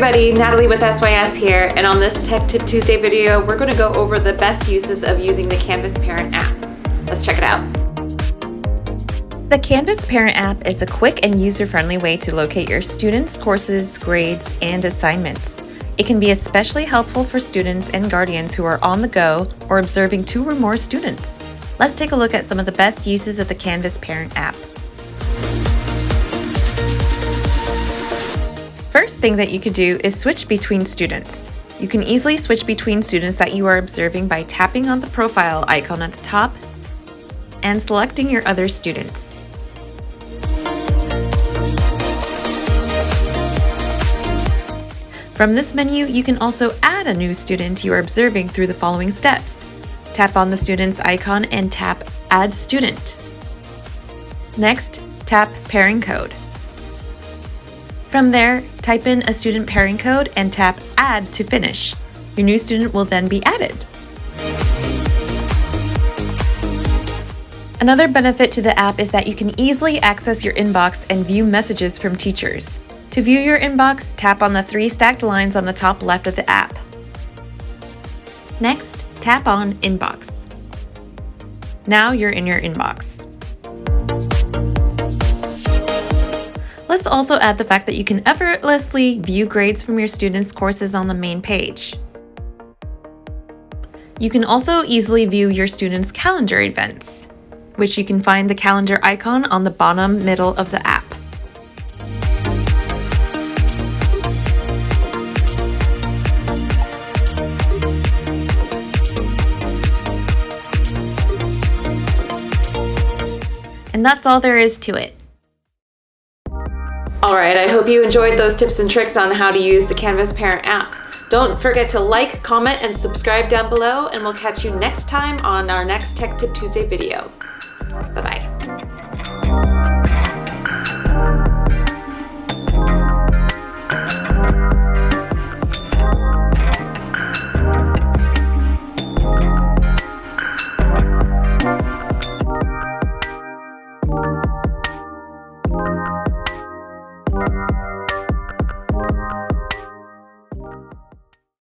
everybody, Natalie with SYS here, and on this Tech Tip Tuesday video, we're going to go over the best uses of using the Canvas Parent app. Let's check it out. The Canvas Parent app is a quick and user-friendly way to locate your students' courses, grades, and assignments. It can be especially helpful for students and guardians who are on the go or observing 2 or more students. Let's take a look at some of the best uses of the Canvas Parent app. First thing that you could do is switch between students. You can easily switch between students that you are observing by tapping on the profile icon at the top and selecting your other students. From this menu, you can also add a new student you are observing through the following steps. Tap on the student's icon and tap Add Student. Next, tap Pairing Code. From there, type in a student pairing code and tap Add to finish. Your new student will then be added. Another benefit to the app is that you can easily access your inbox and view messages from teachers. To view your inbox, tap on the 3 stacked lines on the top left of the app. Next, tap on Inbox. Now you're in your inbox. Let's also add the fact that you can effortlessly view grades from your students' courses on the main page. You can also easily view your students' calendar events, which you can find the calendar icon on the bottom middle of the app. And that's all there is to it. Alright, I hope you enjoyed those tips and tricks on how to use the Canvas Parent app. Don't forget to like, comment, and subscribe down below, and we'll catch you next time on our next Tech Tip Tuesday video. Bye-bye.